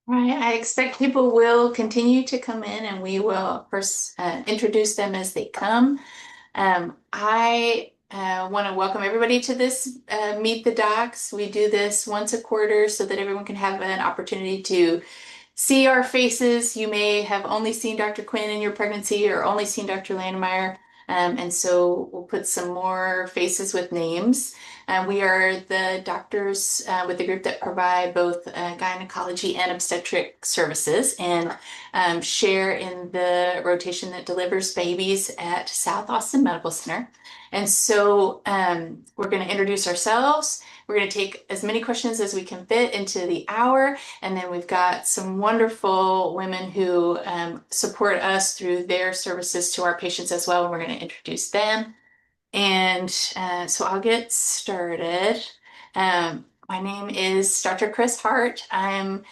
Right. I expect people will continue to come in and we will, of course, introduce them as they come. I want to welcome everybody to this Meet the Docs. We do this once a quarter so that everyone can have an opportunity to see our faces. You may have only seen Dr. Quinn in your pregnancy or only seen Dr. Landemeyer. And so we'll put some more faces with names. We are the doctors with the group that provide both gynecology and obstetric services and share in the rotation that delivers babies at South Austin Medical Center. And so we're going to introduce ourselves. We're going to take as many questions as we can fit into the hour. And then we've got some wonderful women who support us through their services to our patients as well. And we're going to introduce them. And so I'll get started. My name is Dr. Chris Hart. I'm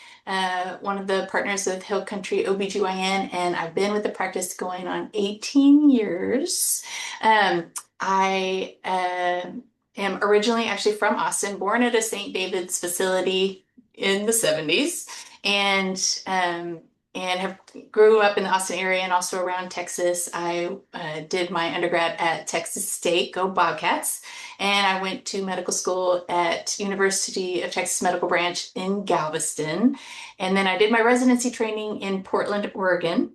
one of the partners of Hill Country OBGYN, and I've been with the practice going on 18 years. I am originally actually from Austin, born at a St. David's facility in the 70s, and have grew up in the Austin area and also around Texas. I did my undergrad at Texas State, go Bobcats, and I went to medical school at University of Texas Medical Branch in Galveston, and then I did my residency training in Portland, Oregon.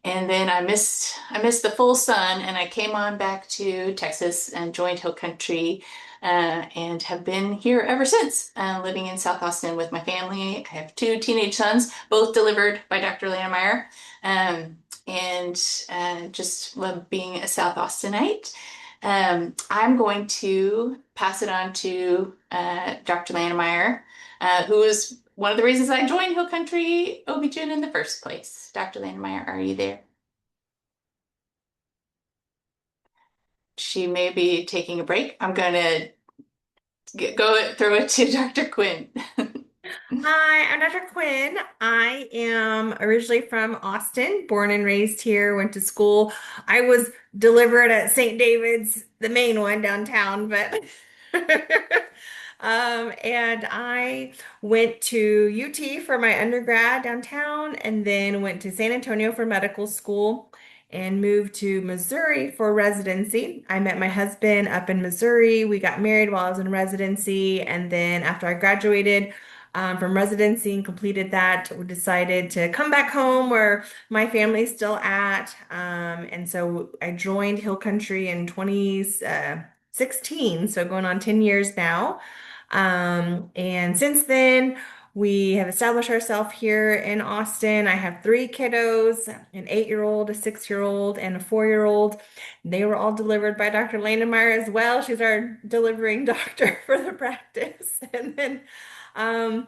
And then I missed the full sun, and I came on back to Texas and joined Hill Country, and have been here ever since, living in South Austin with my family. I have two teenage sons, both delivered by Dr. Landemeyer, and just love being a South Austinite. I'm going to pass it on to Dr. Landemeyer, who is one of the reasons I joined Hill Country OB/GYN in the first place. Dr. Landemeyer, are you there? She may be taking a break. I'm going to go throw it to Dr. Quinn. Hi, I'm Dr. Quinn. I am originally from Austin, born and raised here, went to school. I was delivered at St. David's, the main one downtown, but and I went to UT for my undergrad downtown and then went to San Antonio for medical school and moved to Missouri for residency. I met my husband up in Missouri. We got married while I was in residency, and then after I graduated, from residency and completed that, we decided to come back home where my family's still at. And so I joined Hill Country in 2016, so going on 10 years now. And since then, we have established ourselves here in Austin. I have three kiddos, an 8-year-old, a 6-year-old, and a 4-year-old. They were all delivered by Dr. Landemeyer as well. She's our delivering doctor for the practice. And then um,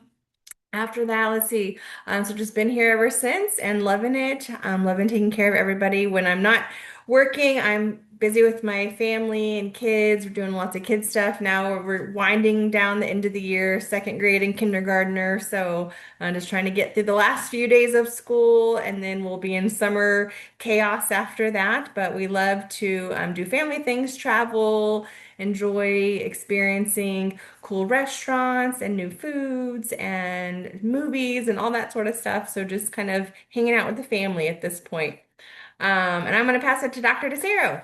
after that, let's see. So just been here ever since and loving it. I'm loving taking care of everybody. When I'm not working, I'm busy with my family and kids. We're doing lots of kid stuff now. We're winding down the end of the year, second grade and kindergartner. So I'm just trying to get through the last few days of school, and then we'll be in summer chaos after that. But we love to do family things, travel, enjoy experiencing cool restaurants and new foods and movies and all that sort of stuff. So just kind of hanging out with the family at this point. And I'm going to pass it to Dr. DeCero.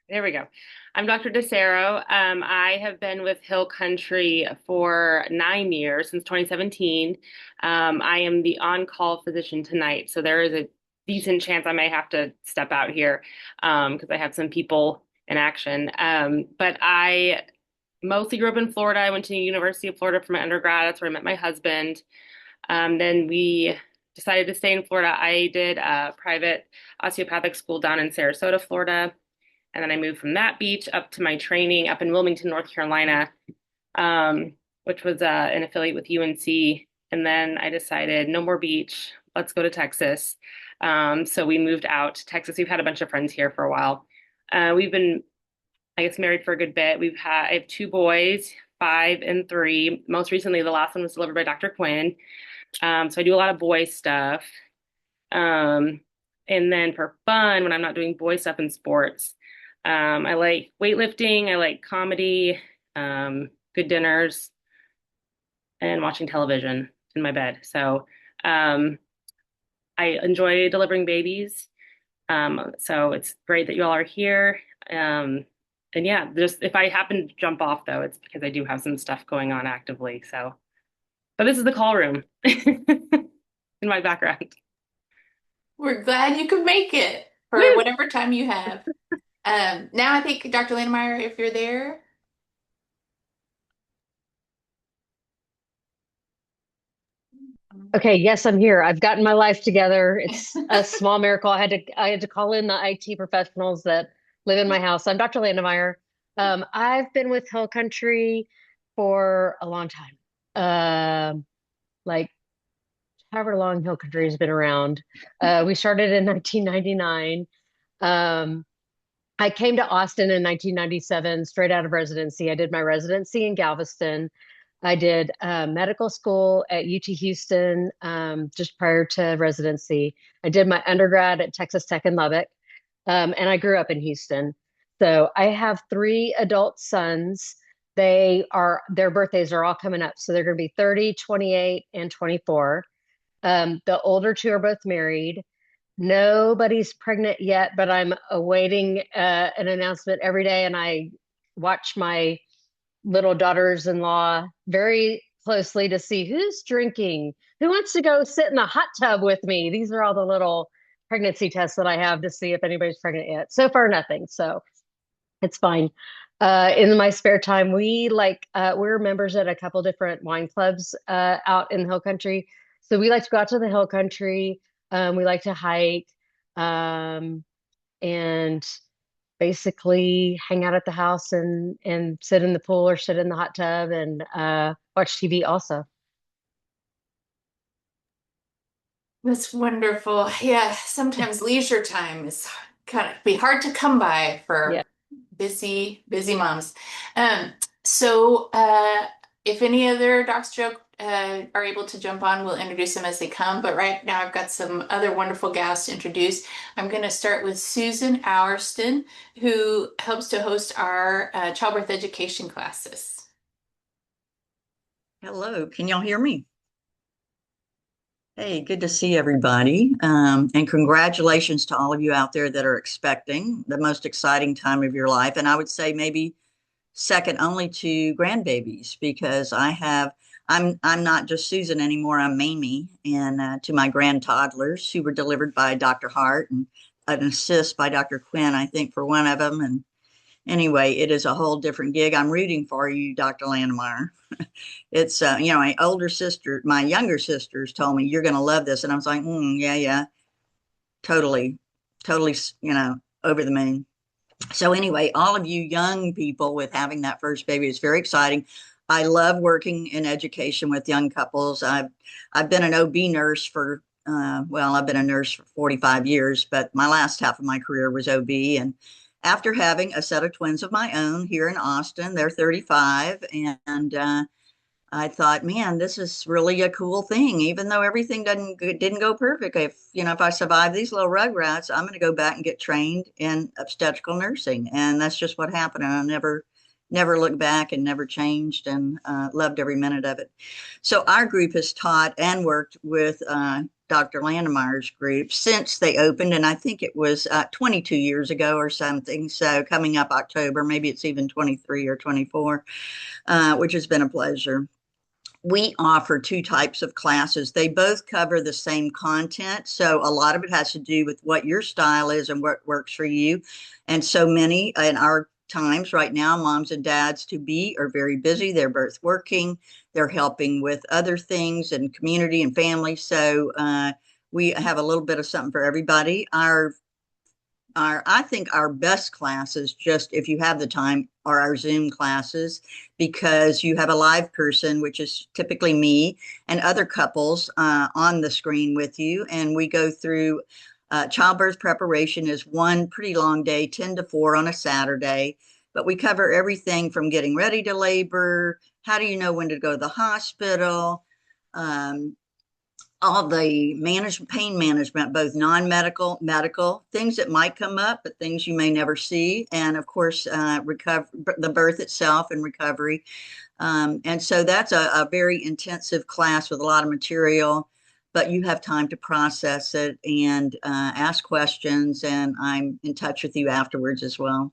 There we go. I'm Dr. DeCero. I have been with Hill Country for 9 years, since 2017. I am the on-call physician tonight, so there is a decent chance I may have to step out here because I have some people in action. But I mostly grew up in Florida. I went to the University of Florida for my undergrad. That's where I met my husband. Then we decided to stay in Florida. I did a private osteopathic school down in Sarasota, Florida. And then I moved from that beach up to my training up in Wilmington, North Carolina, which was an affiliate with UNC. And then I decided no more beach. Let's go to Texas. So we moved out to Texas. We've had a bunch of friends here for a while. We've been, I guess, married for a good bit. I have two boys, 5 and 3. Most recently, the last one was delivered by Dr. Quinn. So I do a lot of boy stuff. Um, and then for fun, when I'm not doing boy stuff in sports, I like weightlifting. I like comedy. good dinners, and watching television in my bed. So um, I enjoy delivering babies. So it's great that you all are here. And yeah, just if I happen to jump off though, it's because I do have some stuff going on actively. So, but this is the call room in my background. We're glad you could make it for Woo! whatever time you have. Now I think Dr. Landmeyer, if you're there. Okay, yes, I'm here. I've gotten my life together. It's a small miracle. I had to call in the IT professionals that live in my house. I'm Dr. Landemeyer. I've been with Hill Country for a long time. Like however long Hill Country has been around. We started in 1999. Um, I came to Austin in 1997, straight out of residency. I did my residency in Galveston. I did medical school at UT Houston just prior to residency. I did my undergrad at Texas Tech in Lubbock, and I grew up in Houston. So I have three adult sons. Their birthdays are all coming up. So they're going to be 30, 28, and 24. The older two are both married. Nobody's pregnant yet, but I'm awaiting an announcement every day, and I watch my little daughters-in-law very closely to see who's drinking, who wants to go sit in the hot tub with me. These are all the little pregnancy tests that I have to see if anybody's pregnant yet. So far, nothing. So it's fine. In my spare time, we're members at a couple different wine clubs out in the Hill Country. So we like to go out to the Hill Country. We like to hike and basically hang out at the house and sit in the pool or sit in the hot tub and watch TV also. That's wonderful. Yeah, sometimes leisure time is kind of be hard to come by Yeah. for busy moms. Um, so if any other docs joke are able to jump on, we'll introduce them as they come. But right now I've got some other wonderful gals to introduce. I'm going to start with Susan Ourston, who helps to host our childbirth education classes. Hello, can y'all hear me? Hey, good to see everybody. And congratulations to all of you out there that are expecting the most exciting time of your life. And I would say maybe second only to grandbabies because I'm not just Susan anymore, I'm Mamie. And to my grand toddlers who were delivered by Dr. Hart and an assist by Dr. Quinn, I think, for one of them. And anyway, it is a whole different gig. I'm rooting for you, Dr. Landmeyer. It's my younger sisters told me you're going to love this, and I was like, yeah, totally, totally, over the moon. So anyway, all of you young people with having that first baby is very exciting. I love working in education with young couples. I've been an OB nurse for I've been a nurse for 45 years, but my last half of my career was OB. And after having a set of twins of my own here in Austin, they're 35, and I thought, man, this is really a cool thing. Even though everything didn't go perfect, if I survive these little rugrats, I'm going to go back and get trained in obstetrical nursing, and that's just what happened. And I never looked back and never changed, and loved every minute of it. So our group has taught and worked with Dr. Landemeyer's group since they opened, and I think it was 22 years ago or something. So coming up October, maybe it's even 23 or 24, which has been a pleasure. We offer two types of classes. They both cover the same content. So a lot of it has to do with what your style is and what works for you. And so many in our times right now, moms and dads to be are very busy. They're both working. They're helping with other things and community and family. So we have a little bit of something for everybody. I think our best classes, just if you have the time, are our Zoom classes because you have a live person, which is typically me and other couples on the screen with you. And we go through childbirth preparation is one pretty long day, 10 to 4 on a Saturday. But we cover everything from getting ready to labor, how do you know when to go to the hospital, all the pain management, both non-medical, medical, things that might come up, but things you may never see. And of course, the birth itself and recovery. And so that's a very intensive class with a lot of material, but you have time to process it and ask questions. And I'm in touch with you afterwards as well.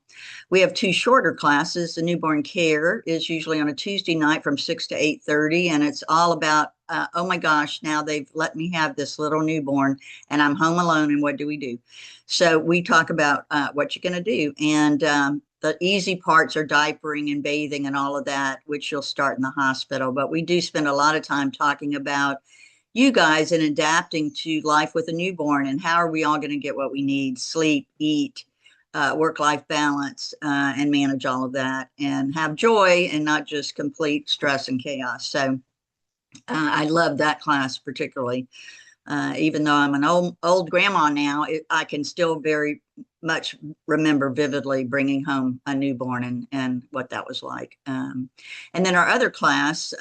We have two shorter classes. The newborn care is usually on a Tuesday night from 6 to 8:30, and it's all about, oh my gosh, now they've let me have this little newborn and I'm home alone, and what do we do? So we talk about what you're going to do. And the easy parts are diapering and bathing and all of that, which you'll start in the hospital. But we do spend a lot of time talking about you guys and adapting to life with a newborn, and how are we all going to get what we need, sleep, eat, work-life balance, and manage all of that and have joy and not just complete stress and chaos. So I love that class particularly. Even though I'm an old grandma now, I can still very much remember vividly bringing home a newborn and what that was like. And then our other class,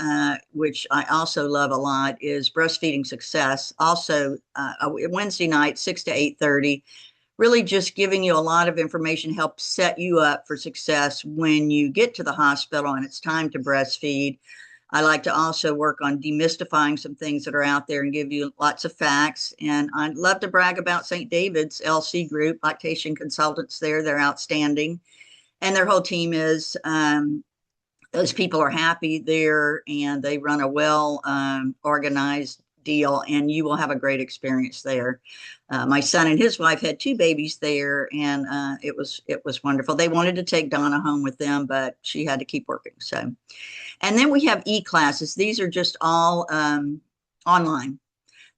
which I also love a lot, is breastfeeding success. Also, Wednesday night, 6 to 8:30. Really just giving you a lot of information, help set you up for success when you get to the hospital and it's time to breastfeed. I like to also work on demystifying some things that are out there and give you lots of facts. And I'd love to brag about St. David's LC group, lactation consultants there. They're outstanding. And their whole team is, those people are happy there, and they run a well organized deal, and you will have a great experience there. My son and his wife had two babies there, and it was wonderful. They wanted to take Donna home with them, but she had to keep working. So, and then we have e-classes. These are just all online.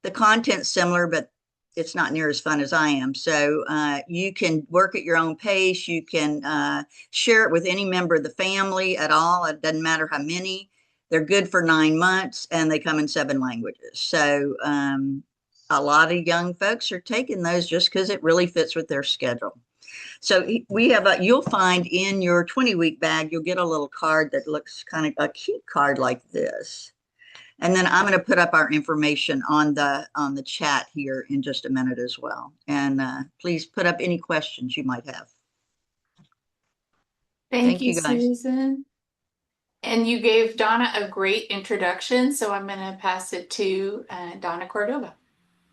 The content's similar, but it's not near as fun as I am. So you can work at your own pace. You can share it with any member of the family at all. It doesn't matter how many. They're good for 9 months, and they come in 7 languages. So a lot of young folks are taking those just because it really fits with their schedule. So we have you'll find in your 20-week bag, you'll get a little card that looks kind of a cute card like this. And then I'm going to put up our information on the chat here in just a minute as well. And please put up any questions you might have. Thank you, you guys. Susan. And you gave Donna a great introduction, so I'm going to pass it to Donna Cordova.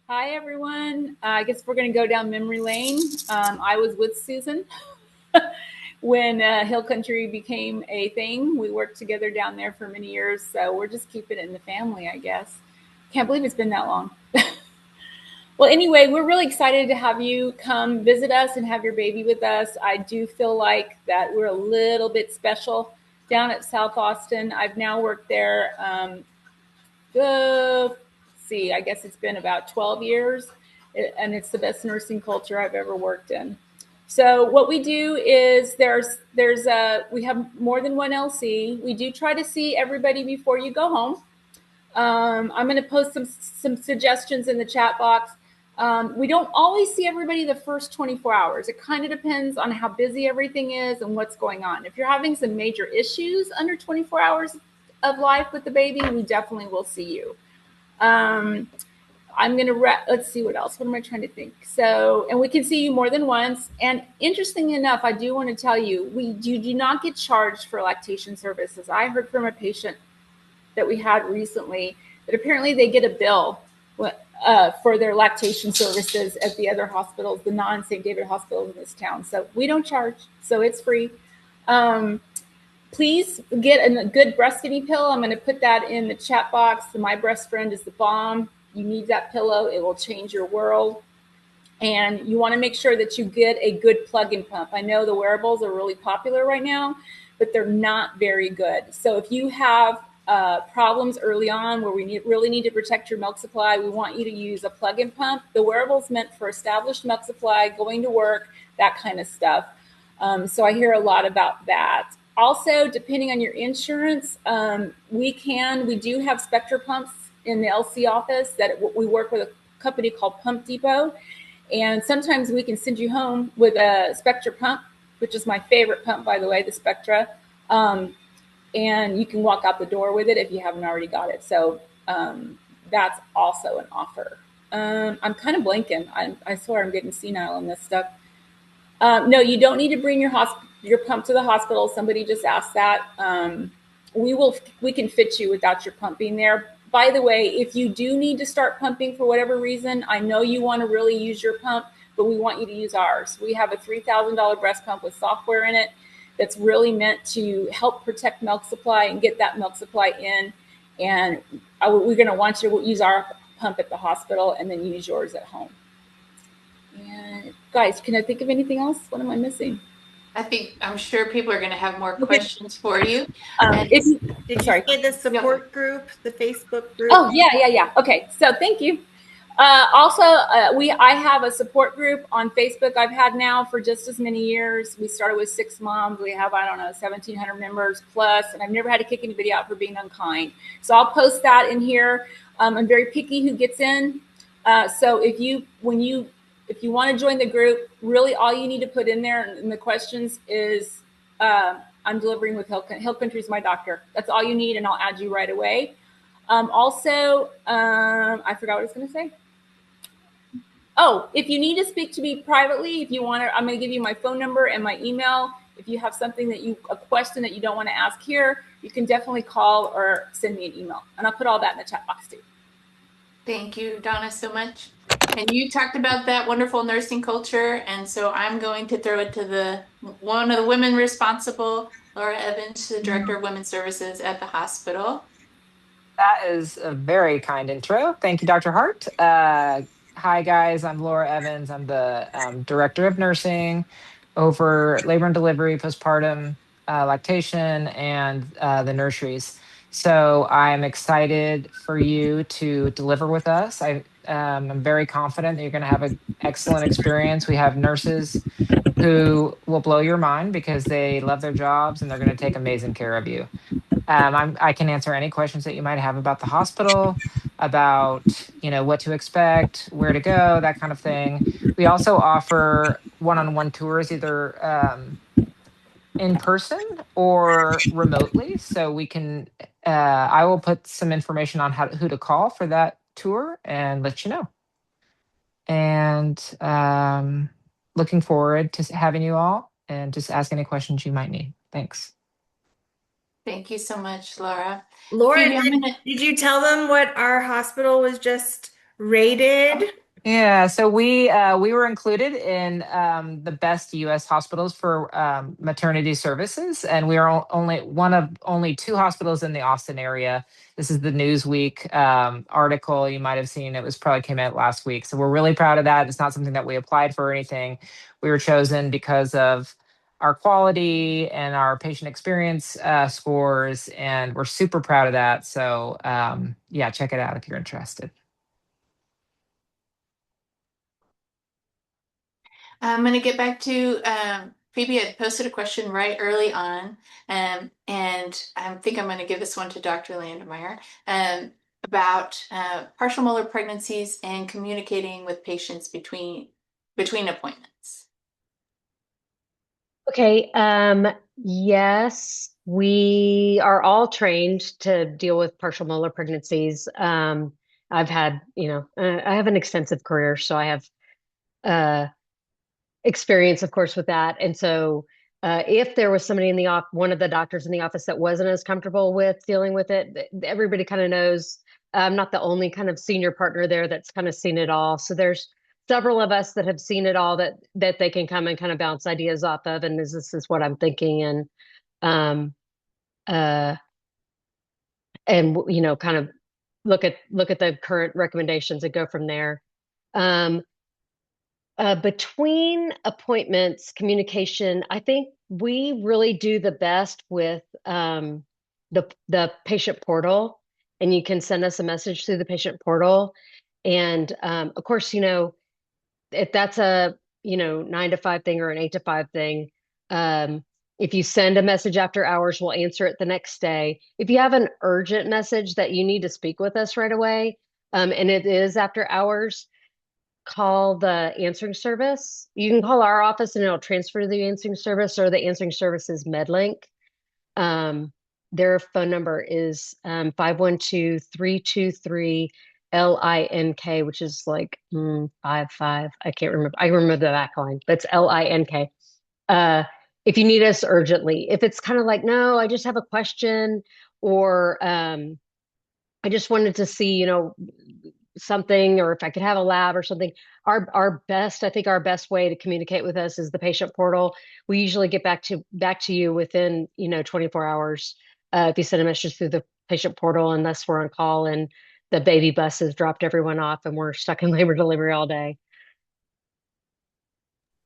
Hi, everyone. I guess we're going to go down memory lane. I was with Susan when Hill Country became a thing. We worked together down there for many years, so we're just keeping it in the family, I guess. Can't believe it's been that long. Well, anyway, we're really excited to have you come visit us and have your baby with us. I do feel like that we're a little bit special down at South Austin. I've now worked there, I guess it's been about 12 years, and it's the best nursing culture I've ever worked in. So what we do is we have more than one LC. We do try to see everybody before you go home. I'm going to post some suggestions in the chat box. We don't always see everybody the first 24 hours. It kind of depends on how busy everything is and what's going on. If you're having some major issues under 24 hours of life with the baby, we definitely will see you. I'm going to, let's see what else. What am I trying to think? So, and we can see you more than once. And interesting enough, I do want to tell you, you do not get charged for lactation services. I heard from a patient that we had recently that apparently they get a bill for their lactation services at the other hospitals, the non-St. David hospitals in this town. So we don't charge, so it's free. Please get a good breastfeeding pill. I'm going to put that in the chat box. The My Breast Friend is the bomb. You need that pillow. It will change your world. And you want to make sure that you get a good plug-in pump. I know the wearables are really popular right now, but they're not very good. So if you have problems early on where we really need to protect your milk supply, we want you to use a plug-in pump. The wearable's meant for established milk supply, going to work, that kind of stuff. So I hear a lot about that. Also, depending on your insurance, we do have Spectra pumps in the LC office that we work with a company called Pump Depot. And sometimes we can send you home with a Spectra pump, which is my favorite pump, by the way, the Spectra. And you can walk out the door with it if you haven't already got it. So that's also an offer. I'm kind of blanking. I swear I'm getting senile on this stuff. No, you don't need to bring your pump to the hospital. Somebody just asked that. We can fit you without your pump being there. By the way, if you do need to start pumping for whatever reason, I know you want to really use your pump, but we want you to use ours. We have a $3,000 breast pump with software in it that's really meant to help protect milk supply and get that milk supply in. And we're going to want you to use our pump at the hospital and then use yours at home. And guys, can I think of anything else? What am I missing? I'm sure people are going to have more questions for you. And Did you sorry. say the support group, the Facebook group? Oh, yeah. Okay, so thank you. Also, I have a support group on Facebook I've had now for just as many years. We started with 6 moms. We have, I don't know, 1,700 members plus, and I've never had to kick anybody out for being unkind. So I'll post that in here. I'm very picky who gets in. So if you want to join the group, really all you need to put in there in the questions is I'm delivering with Hill Country is my doctor. That's all you need, and I'll add you right away. Also, I forgot what I was going to say. Oh, if you need to speak to me privately, if you want to, I'm going to give you my phone number and my email. If you have a question that you don't want to ask here, you can definitely call or send me an email. And I'll put all that in the chat box too. thank you, Donna, so much. And you talked about that wonderful nursing culture. And so I'm going to throw it to one of the women responsible, Laura Evans, the Director of Women's Services at the hospital. That is a very kind intro. Thank you, Dr. Hart. Hi, guys. I'm Laura Evans. I'm the Director of Nursing over labor and delivery, postpartum, lactation, and the nurseries. So I'm excited for you to deliver with us. I'm very confident that you're going to have an excellent experience. We have nurses who will blow your mind because they love their jobs and they're going to take amazing care of you. I can answer any questions that you might have about the hospital, about what to expect, where to go, that kind of thing. We also offer one-on-one tours, either in person or remotely. So we can. I will put some information on who to call for that tour and let you know. And looking forward to having you all and just ask any questions you might need. Thanks. Thank you so much, Laura. Laura, Phoebe, did you tell them what our hospital was just rated? Yeah, so we were included in the best U.S. hospitals for maternity services, and we are only one of only 2 hospitals in the Austin area. This is the Newsweek article you might have seen. Probably came out last week. So we're really proud of that. It's not something that we applied for or anything. We were chosen because of our quality and our patient experience scores, and we're super proud of that. So yeah, check it out if you're interested. I'm going to get back to Phoebe had posted a question right early on, and I think I'm going to give this one to Dr. Landemeyer about partial molar pregnancies and communicating with patients between appointments. Okay. Yes, we are all trained to deal with partial molar pregnancies. I've had, I have an extensive career, so I have experience, of course, with that. And so, if there was somebody in the one of the doctors in the office that wasn't as comfortable with dealing with it, everybody kind of knows. I'm not the only kind of senior partner there that's kind of seen it all. So there's several of us that have seen it all that they can come and kind of bounce ideas off of. And this is what I'm thinking. Um, uh, and kind of look at the current recommendations and go from there. Between appointments, communication, I think we really do the best with the patient portal, and you can send us a message through the patient portal. And of course, if that's a 9 to 5 thing or an 8 to 5 thing, if you send a message after hours, we'll answer it the next day. If you have an urgent message that you need to speak with us right away, and it is after hours, call the answering service. You can call our office and it'll transfer to the answering service, or the answering service is MedLink. Their phone number is 512-323-6999. LINK, which is like 55. I can't remember. I remember the back line, but it's LINK. Uh, if you need us urgently, if it's kind of like, no, I just have a question, or I just wanted to see, something, or if I could have a lab or something. I think our best way to communicate with us is the patient portal. We usually get back to you within, 24 hours. If you send a message through the patient portal, unless we're on call and the baby bus has dropped everyone off and we're stuck in labor delivery all day.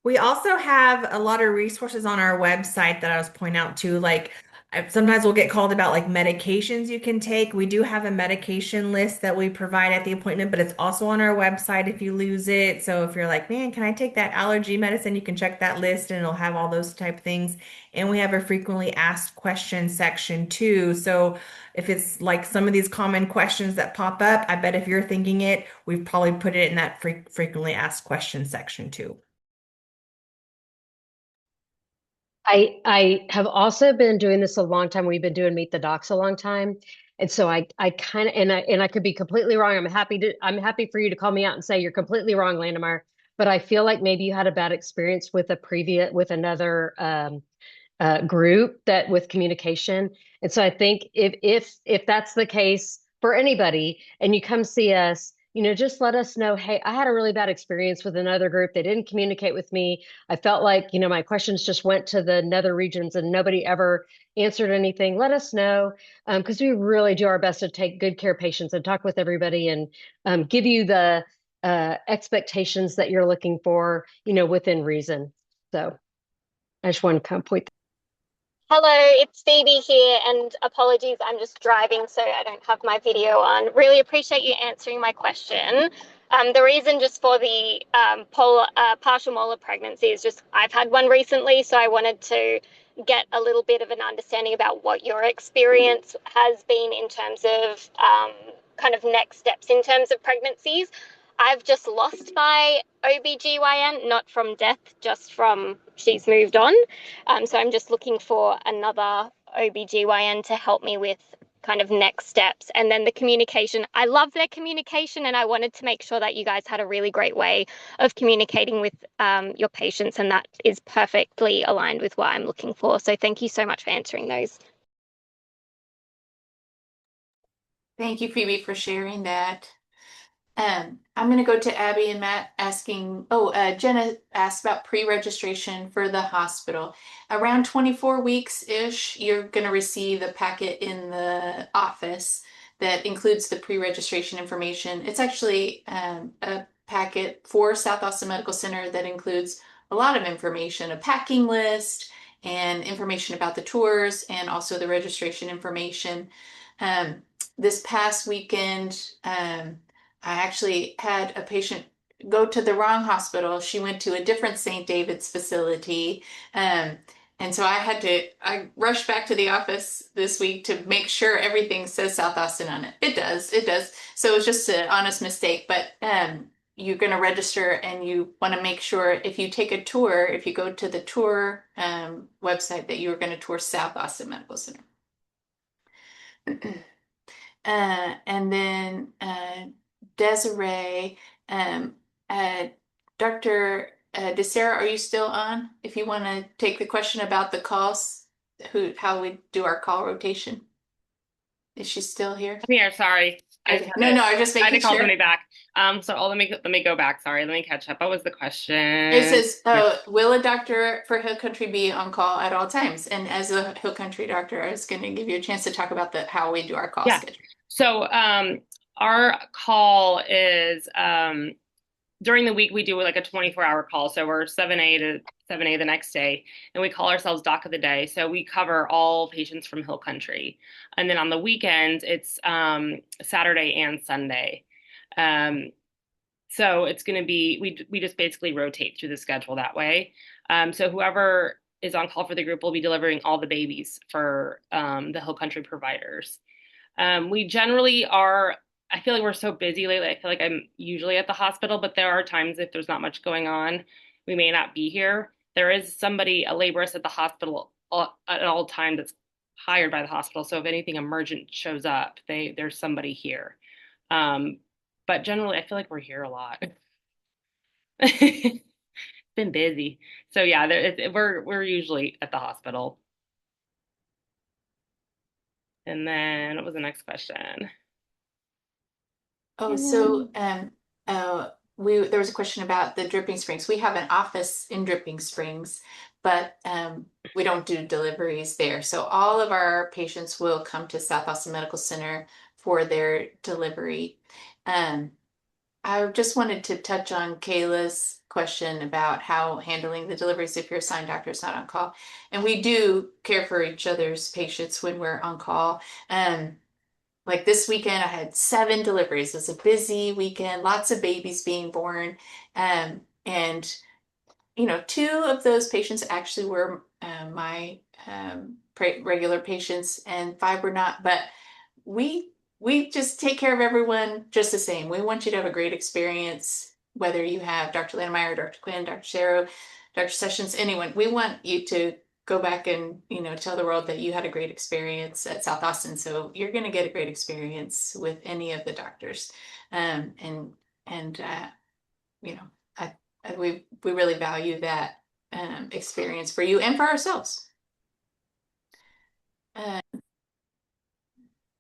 We also have a lot of resources on our website that I was pointing out too. Like sometimes we'll get called about like medications you can take. We do have a medication list that we provide at the appointment, but it's also on our website if you lose it. So if you're like, man, can I take that allergy medicine? You can check that list and it'll have all those type of things. And we have a frequently asked questions section too. So if it's like some of these common questions that pop up, I bet if you're thinking it, we've probably put it in that frequently asked questions section too. I have also been doing this a long time. We've been doing Meet the Docs a long time. And so I kind of, and I could be completely wrong. I'm happy for you to call me out and say you're completely wrong, Landemar. But I feel like maybe you had a bad experience with with another group that with communication. And so I think if that's the case for anybody and you come see us, just let us know, hey, I had a really bad experience with another group. They didn't communicate with me. I felt like, my questions just went to the nether regions and nobody ever answered anything. Let us know, because we really do our best to take good care of patients and talk with everybody and give you the expectations that you're looking for, within reason. So I just want to kind of point. Hello, it's Phoebe here, and apologies, I'm just driving, so I don't have my video on. Really appreciate you answering my question. The reason just for the partial molar pregnancy is just I've had one recently, so I wanted to get a little bit of an understanding about what your experience has been in terms of kind of next steps in terms of pregnancies. I've just lost my OBGYN, not from death, just from she's moved on. So I'm just looking for another OBGYN to help me with kind of next steps. And then the communication. I love their communication, and I wanted to make sure that you guys had a really great way of communicating with your patients, and that is perfectly aligned with what I'm looking for. So thank you so much for answering those. Thank you, Phoebe, for sharing that. I'm going to go to Abby and Matt asking, Jenna asked about pre-registration for the hospital. Around 24 weeks-ish, you're going to receive a packet in the office that includes the pre-registration information. It's actually a packet for South Austin Medical Center that includes a lot of information, a packing list, and information about the tours, and also the registration information. This past weekend, I actually had a patient go to the wrong hospital. She went to a different St. David's facility. And so I rushed back to the office this week to make sure everything says South Austin on it. It does. So it was just an honest mistake, but you're going to register and you want to make sure if you take a tour, if you go to the tour website, that you're going to tour South Austin Medical Center. And then Desiree, Dr. DeSera, are you still on? If you want to take the question about the calls, how we do our call rotation. Is she still here? I'm here, sorry. Okay. No, I was just I had to making call sure. somebody back. Let me go back. Sorry, let me catch up. What was the question? It says, will a doctor for Hill Country be on call at all times? And as a Hill Country doctor, I was going to give you a chance to talk about how we do our call schedule. So our call is during the week we do like a 24-hour call. So we're 7A to 7A the next day, and we call ourselves Doc of the Day. So we cover all patients from Hill Country. And then on the weekends, it's Saturday and Sunday. So it's going to be, we just basically rotate through the schedule that way. So whoever is on call for the group will be delivering all the babies for the Hill Country providers. We generally are, I feel like we're so busy lately. I feel like I'm usually at the hospital, but there are times if there's not much going on, we may not be here. There is somebody, a laborist at the hospital at all times that's hired by the hospital. So if anything emergent shows up, there's somebody here. but generally I feel like we're here a lot. It's been busy. So yeah, we're usually at the hospital. And then what was the next question? Oh, so Um, there was a question about the Dripping Springs. We have an office in Dripping Springs, but we don't do deliveries there. So all of our patients will come to South Austin Medical Center for their delivery. Um, I just wanted to touch on Kayla's question about how handling the deliveries if your assigned doctor is not on call. And we do care for each other's patients when we're on call. Um, like this weekend, I had 7 deliveries. It was a busy weekend, lots of babies being born. And, 2 of those patients actually were my regular patients, and 5 were not. But we we just take care of everyone just the same. We want you to have a great experience, whether you have Dr. Lannemeyer, Dr. Quinn, Dr. Sharrow, Dr. Sessions, anyone. We want you to go back and tell the world that you had a great experience at South Austin. So you're going to get a great experience with any of the doctors, and you know we really value that experience for you and for ourselves. Uh,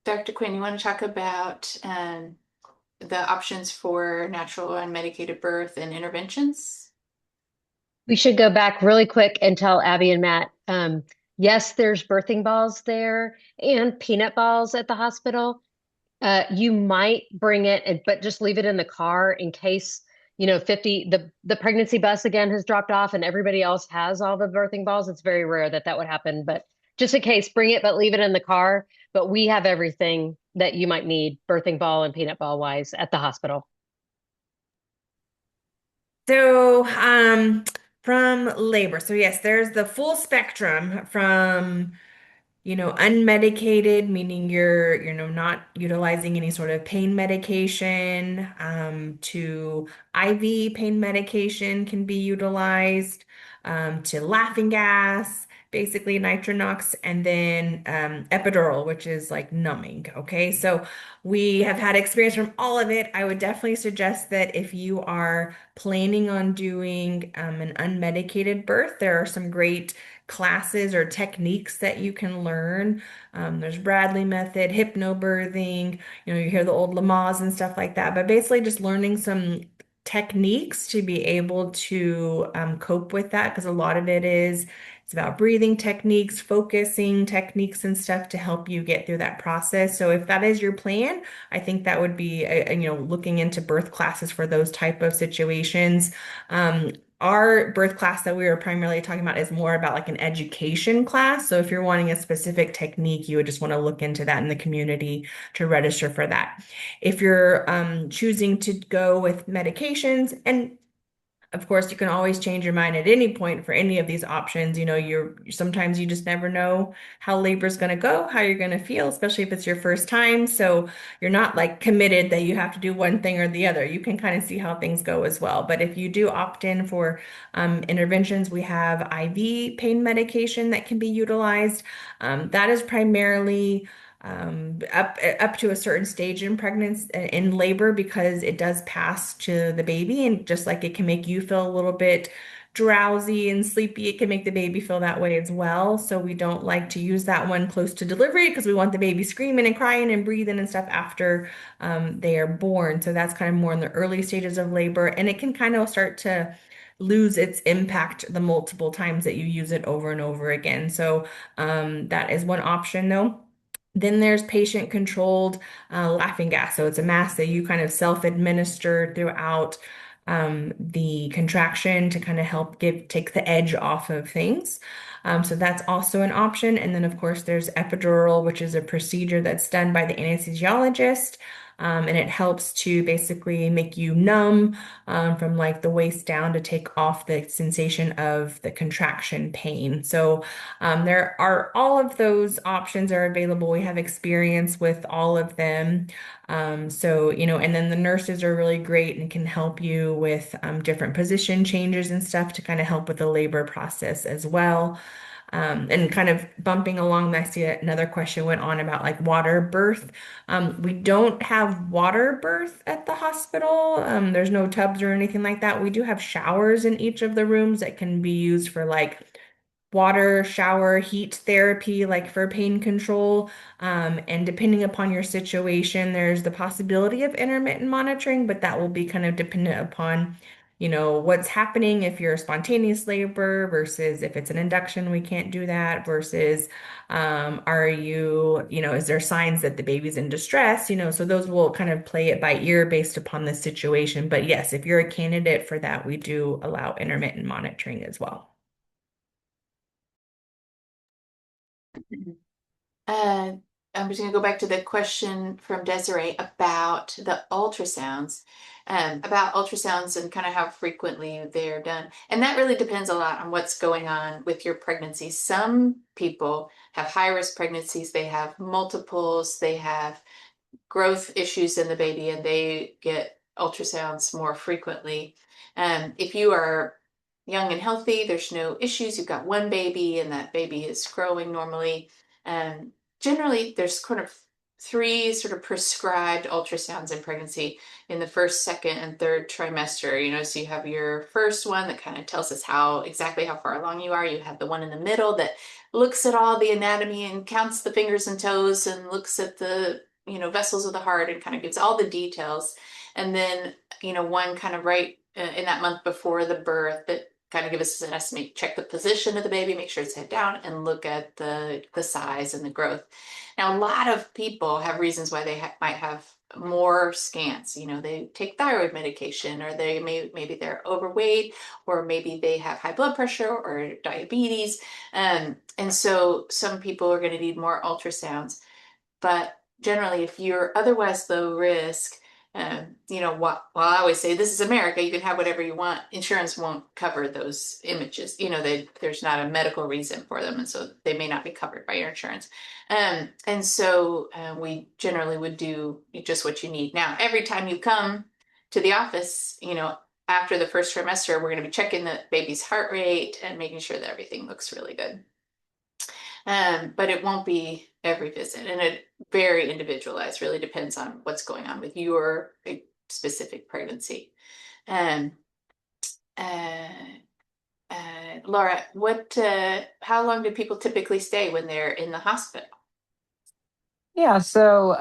Dr. Quinn, you want to talk about the options for natural unmedicated birth and interventions? We should go back really quick and tell Abby and Matt, yes, there's birthing balls there and peanut balls at the hospital. You might bring it, but just leave it in the car in case, 50, the pregnancy bus again has dropped off and everybody else has all the birthing balls. It's very rare that that would happen, but just in case, bring it, but leave it in the car. But we have everything that you might need, birthing ball and peanut ball wise, at the hospital. So, from labor. So yes, there's the full spectrum from unmedicated, meaning you're not utilizing any sort of pain medication, to IV pain medication can be utilized, to laughing gas, basically nitronox, and then epidural, which is like numbing. Okay, so we have had experience from all of it. I would definitely suggest that if you are planning on doing an unmedicated birth, there are some great classes or techniques that you can learn. There's Bradley method, hypnobirthing, you hear the old Lamaze and stuff like that, but basically just learning some techniques to be able to cope with that, because a lot of it's about breathing techniques, focusing techniques and stuff to help you get through that process. So if that is your plan, I think that would be looking into birth classes for those type of situations. Our birth class that we were primarily talking about is more about like an education class. So if you're wanting a specific technique, you would just want to look into that in the community to register for that. If you're choosing to go with medications, and of course, you can always change your mind at any point for any of these options. You're sometimes you just never know how labor is going to go, how you're going to feel, especially if it's your first time. So you're not like committed that you have to do one thing or the other. You can kind of see how things go as well. But if you do opt in for interventions, we have IV pain medication that can be utilized. That is primarily up to a certain stage in pregnancy, in labor, because it does pass to the baby, and just like it can make you feel a little bit drowsy and sleepy, it can make the baby feel that way as well. So we don't like to use that one close to delivery because we want the baby screaming and crying and breathing and stuff after they are born. So that's kind of more in the early stages of labor, and it can kind of start to lose its impact the multiple times that you use it over and over again. So that is one option though. Then there's patient-controlled laughing gas. So it's a mask that you kind of self-administer throughout the contraction to kind of help take the edge off of things. So that's also an option. And then, of course, there's epidural, which is a procedure that's done by the anesthesiologist. And it helps to basically make you numb from like the waist down to take off the sensation of the contraction pain. So there are all of those options are available. We have experience with all of them. And then the nurses are really great and can help you with different position changes and stuff to kind of help with the labor process as well. And kind of bumping along, I see another question went on about like water birth. We don't have water birth at the hospital. There's no tubs or anything like that. We do have showers in each of the rooms that can be used for like water shower heat therapy, like for pain control. And depending upon your situation, there's the possibility of intermittent monitoring, but that will be kind of dependent upon, what's happening if you're a spontaneous labor versus if it's an induction, we can't do that versus is there signs that the baby's in distress? So those will kind of play it by ear based upon the situation. But yes, if you're a candidate for that, we do allow intermittent monitoring as well. Uh, I'm just going to go back to the question from Desiree about the ultrasounds, about ultrasounds and kind of how frequently they're done. And that really depends a lot on what's going on with your pregnancy. Some people have high risk pregnancies, they have multiples, they have growth issues in the baby, and they get ultrasounds more frequently. If you are young and healthy, there's no issues. You've got one baby and that baby is growing normally. And generally, there's kind of three sort of prescribed ultrasounds in pregnancy in the first, second, and third trimester. So you have your first one that kind of tells us exactly how far along you are. You have the one in the middle that looks at all the anatomy and counts the fingers and toes and looks at the vessels of the heart and kind of gives all the details. And then, one kind of right in that month before the birth that kind of give us an estimate, check the position of the baby, make sure it's head down, and look at the size and the growth. Now, a lot of people have reasons why they might have more scans. They take thyroid medication, or maybe they're overweight, or maybe they have high blood pressure or diabetes. And so some people are going to need more ultrasounds. But generally, if you're otherwise low risk, I always say this is America, you can have whatever you want. Insurance won't cover those images. There's not a medical reason for them, and so they may not be covered by your insurance. And so we generally would do just what you need. Now, every time you come to the office, after the first trimester, we're going to be checking the baby's heart rate and making sure that everything looks really good. But it won't be every visit, and it very individualized, really depends on what's going on with your specific pregnancy. Uh, Laura, how long do people typically stay when they're in the hospital? Yeah, so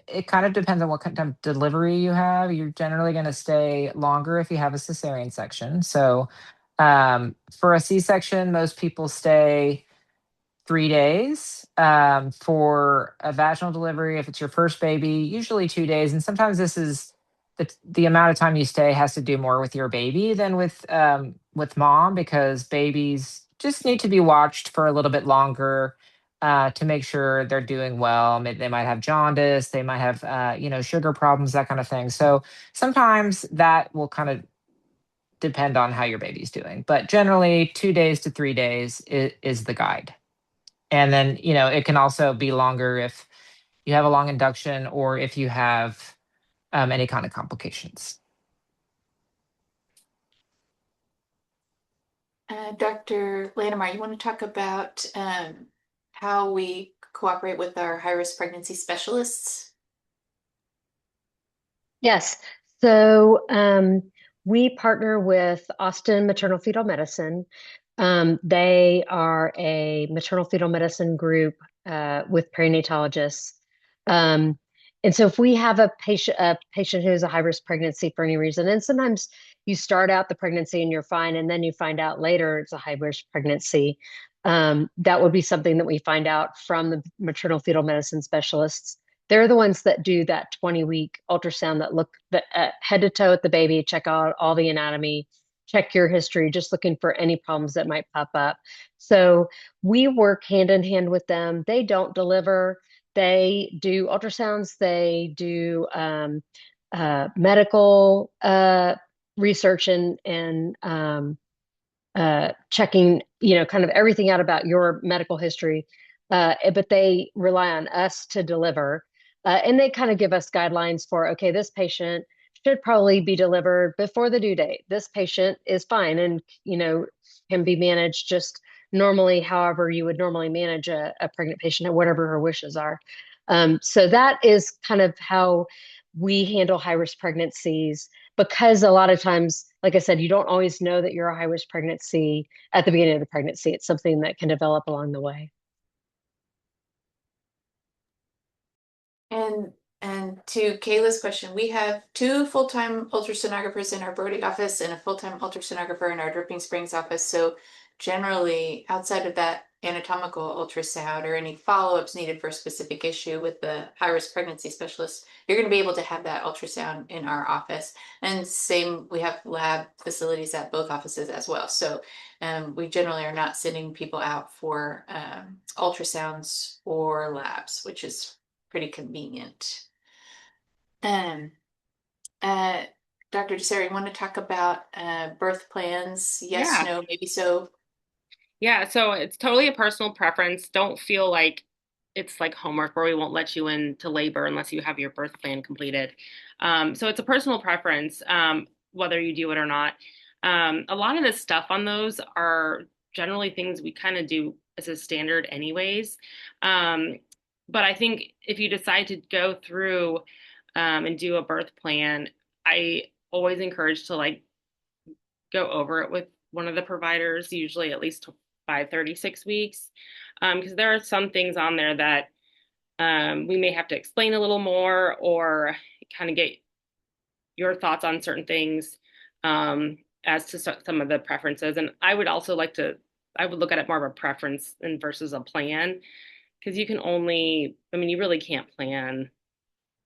it kind of depends on what kind of delivery you have. You're generally going to stay longer if you have a cesarean section. So for a C-section, most people stay 3 days. For a vaginal delivery, if it's your first baby, usually 2 days. And sometimes this is the amount of time you stay has to do more with your baby than with mom, because babies just need to be watched for a little bit longer to make sure they're doing well. They might have jaundice, they might have sugar problems, that kind of thing. So sometimes that will kind of depend on how your baby's doing. But generally, 2 days to 3 days is the guide. And then, it can also be longer if you have a long induction or if you have any kind of complications. Dr. Lannemar, you want to talk about how we cooperate with our high-risk pregnancy specialists? Yes. So we partner with Austin Maternal Fetal Medicine. They are a maternal fetal medicine group with perinatologists. And so if we have a patient who has a high risk pregnancy for any reason, and sometimes you start out the pregnancy and you're fine, and then you find out later it's a high risk pregnancy, that would be something that we find out from the maternal fetal medicine specialists. They're the ones that do that 20-week ultrasound that look head to toe at the baby, check out all the anatomy, check your history, just looking for any problems that might pop up. So we work hand in hand with them. They don't deliver. They do ultrasounds. They do medical research and checking, kind of everything out about your medical history. But they rely on us to deliver. And they kind of give us guidelines for, okay, this patient should probably be delivered before the due date. This patient is fine and, can be managed just normally, however you would normally manage a pregnant patient or whatever her wishes are. So that is kind of how we handle high risk pregnancies, because a lot of times, like I said, you don't always know that you're a high risk pregnancy at the beginning of the pregnancy. It's something that can develop along the way. And to Kayla's question, we have 2 full-time ultrasonographers in our Brody office and a full-time ultrasonographer in our Dripping Springs office. So generally, outside of that anatomical ultrasound or any follow-ups needed for a specific issue with the high-risk pregnancy specialist, you're going to be able to have that ultrasound in our office. And same, we have lab facilities at both offices as well. So we generally are not sending people out for ultrasounds or labs, which is pretty convenient. Um, uh, Dr. DeSera, you want to talk about birth plans? Yes, Yeah. no, maybe so. Yeah, so it's totally a personal preference. Don't feel like it's like homework where we won't let you into labor unless you have your birth plan completed. So it's a personal preference, whether you do it or not. A lot of the stuff on those are generally things we kind of do as a standard anyways. Um, but I think if you decide to go through and do a birth plan, I always encourage to like go over it with one of the providers, usually at least by 36 weeks, because there are some things on there that we may have to explain a little more or kind of get your thoughts on certain things as to some of the preferences. And I would also like to, I would look at it more of a preference and versus a plan, because you can only, I mean, you really can't plan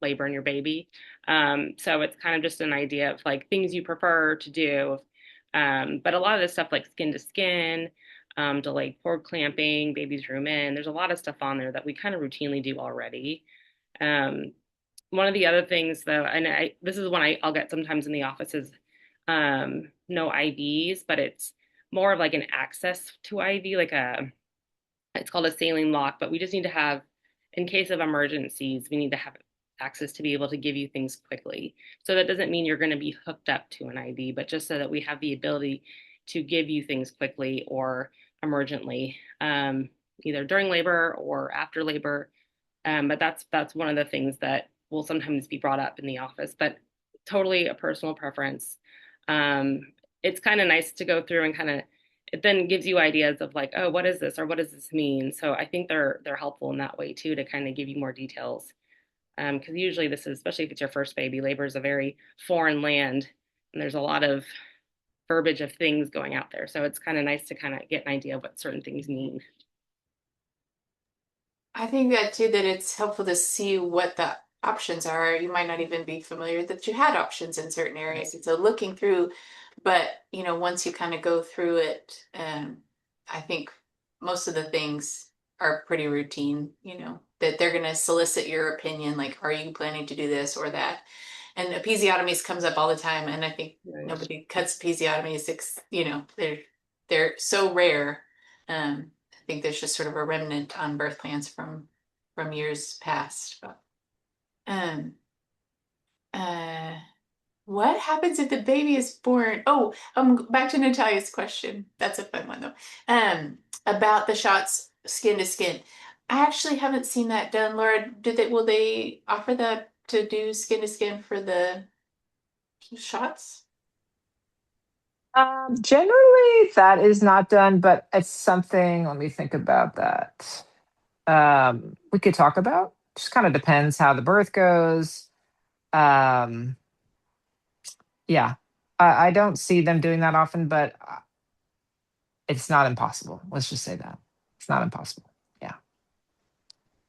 labor and your baby. So it's kind of just an idea of like things you prefer to do. But a lot of this stuff like skin to skin, delayed cord clamping, baby's room in, there's a lot of stuff on there that we kind of routinely do already. Um, One of the other things though, and this is one I'll get sometimes in the office is no IVs, but it's more of like an access to IV, like it's called a saline lock, but we just need to have, in case of emergencies, we need to have access to be able to give you things quickly. So that doesn't mean you're going to be hooked up to an IV, but just so that we have the ability to give you things quickly or emergently, either during labor or after labor. But that's one of the things that will sometimes be brought up in the office, but totally a personal preference. It's kind of nice to go through and kind of it then gives you ideas of like, oh, what is this or what does this mean? So I think they're helpful in that way too to kind of give you more details. Because usually this is, especially if it's your first baby, labor is a very foreign land, and there's a lot of verbiage of things going out there. So it's kind of nice to kind of get an idea of what certain things mean. I think that too, that it's helpful to see what the options are. You might not even be familiar that you had options in certain areas. And so looking through, but once you kind of go through it, I think most of the things are pretty routine, that they're going to solicit your opinion, like, are you planning to do this or that? And episiotomies comes up all the time. And I think nobody cuts episiotomies, they're so rare. I think there's just sort of a remnant on birth plans from years past. But, um, uh, what happens if the baby is born? Oh, back to Natalia's question. That's a fun one though. About the shots skin to skin. I actually haven't seen that done. Laura, will they offer that to do skin to skin for the shots? Generally, that is not done, but it's something. Let me think about that. We could talk about. Just kind of depends how the birth goes. Um, yeah, I don't see them doing that often, but it's not impossible. Let's just say that it's not impossible. Yeah.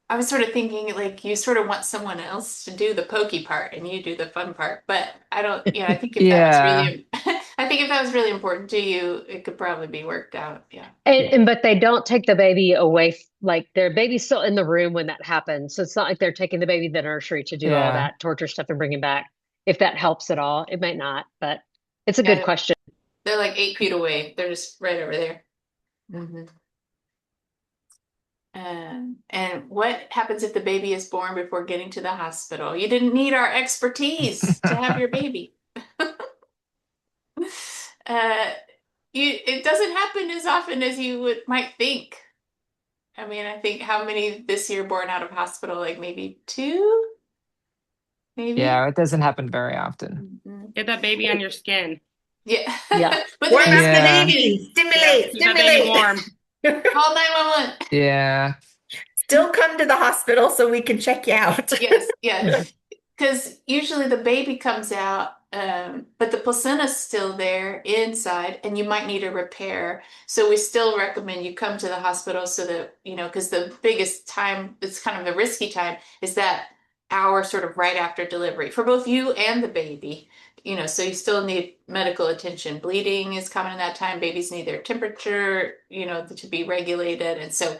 I was sort of thinking like you sort of want someone else to do the pokey part and you do the fun part. But I don't, I think if that was Yeah. really, I think if that was really important to you, it could probably be worked out. Yeah. And but they don't take the baby away, like their baby's still in the room when that happens. So it's not like they're taking the baby to the nursery to do all Yeah. that torture stuff and bring him back. If that helps at all, it might not, but it's a good Yeah. question. They're like 8 feet away. They're just right over there. Hmm. And what happens if the baby is born before getting to the hospital? You didn't need our expertise to have your baby. Uh, it doesn't happen as often as you would might think. I mean, I think how many this year born out of hospital? Like maybe two, maybe. Yeah, it doesn't happen very often. Mhm. Get that baby on your skin. Yeah. Yeah. Put the Warm baby up the Yeah, baby. Yep. Stimulate, Keep that baby stimulate. warm. call 911. yeah. Still come to the hospital so we can check you out. Yes, yeah. Because usually the baby comes out, but the placenta's still there inside, and you might need a repair. So we still recommend you come to the hospital so that, because the biggest time, it's kind of the risky time, is that hour sort of right after delivery for both you and the baby. So you still need medical attention. Bleeding is common in that time. Babies need their temperature, to be regulated. And so,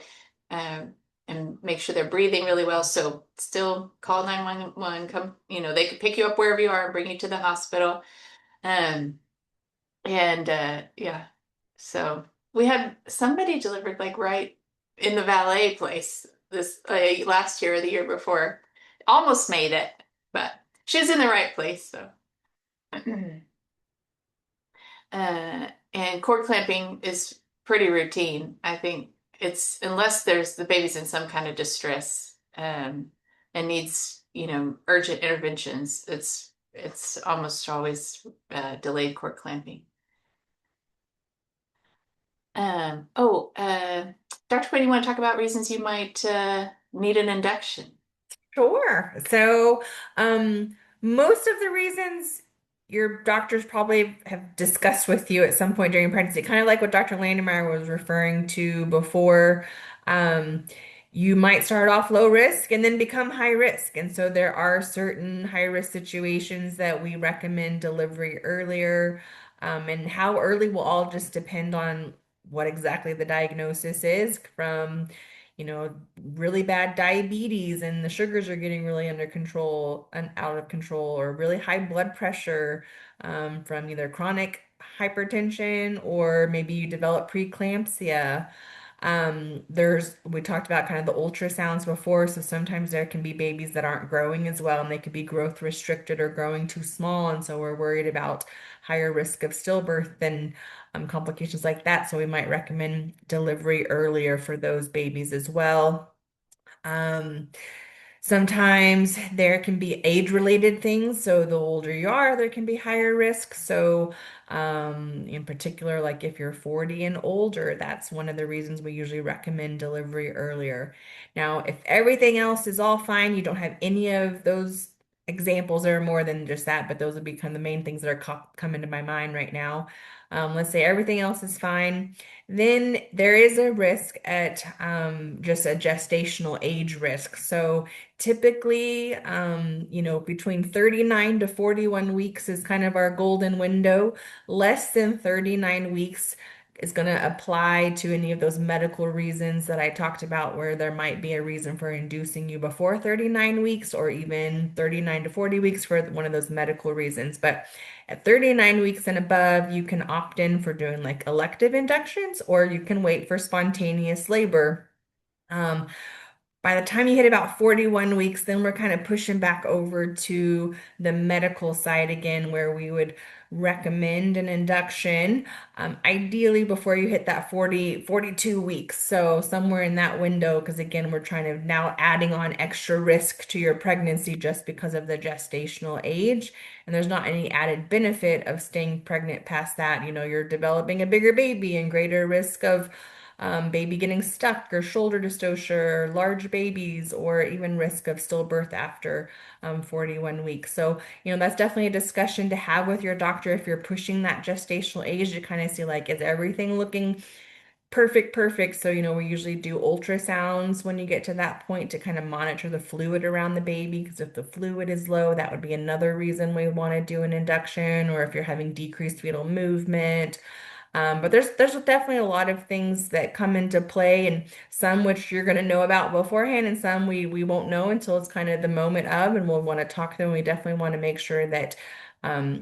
um, and make sure they're breathing really well. So still call 911, come, they could pick you up wherever you are and bring you to the hospital. Um, and yeah, so we had somebody delivered like right in the valet place this last year or the year before. Almost made it, but she was in the right place. So, and cord clamping is pretty routine. I think it's unless there's the baby's in some kind of distress and needs, urgent interventions. It's almost always delayed cord clamping. Oh, Dr. Quinn, you want to talk about reasons you might need an induction? Sure. So, most of the reasons your doctors probably have discussed with you at some point during pregnancy, kind of like what Dr. Landemeyer was referring to before. Um, you might start off low risk and then become high risk. And so there are certain high risk situations that we recommend delivery earlier. And how early will all just depend on what exactly the diagnosis is from really bad diabetes and the sugars are getting really under control and out of control, or really high blood pressure from either chronic hypertension or maybe you develop preeclampsia. We talked about kind of the ultrasounds before, so sometimes there can be babies that aren't growing as well, and they could be growth restricted or growing too small, and so we're worried about higher risk of stillbirth and complications like that. So we might recommend delivery earlier for those babies as well. Um, Sometimes there can be age-related things. So the older you are, there can be higher risk. So in particular, like if you're 40 and older, that's one of the reasons we usually recommend delivery earlier. Now, if everything else is all fine, you don't have any of those examples or more than just that, but those would be kind of the main things that are coming to my mind right now. Let's say everything else is fine. Then there is a risk at just a gestational age risk. So typically, between 39 to 41 weeks is kind of our golden window. Less than 39 weeks is going to apply to any of those medical reasons that I talked about, where there might be a reason for inducing you before 39 weeks or even 39 to 40 weeks for one of those medical reasons. But at 39 weeks and above, you can opt in for doing like elective inductions, or you can wait for spontaneous labor. Um, by the time you hit about 41 weeks, then we're kind of pushing back over to the medical side again, where we would recommend an induction, ideally before you hit that 42 weeks. So somewhere in that window, because again, we're trying to now adding on extra risk to your pregnancy just because of the gestational age. And there's not any added benefit of staying pregnant past that. You're developing a bigger baby and greater risk of baby getting stuck or shoulder dystocia or large babies or even risk of stillbirth after 41 weeks. So, that's definitely a discussion to have with your doctor if you're pushing that gestational age to kind of see like, is everything looking perfect? So, we usually do ultrasounds when you get to that point to kind of monitor the fluid around the baby, because if the fluid is low, that would be another reason we want to do an induction, or if you're having decreased fetal movement. But there's definitely a lot of things that come into play, and some which you're going to know about beforehand, and some we won't know until it's kind of the moment of, and we'll want to talk to them. We definitely want to make sure that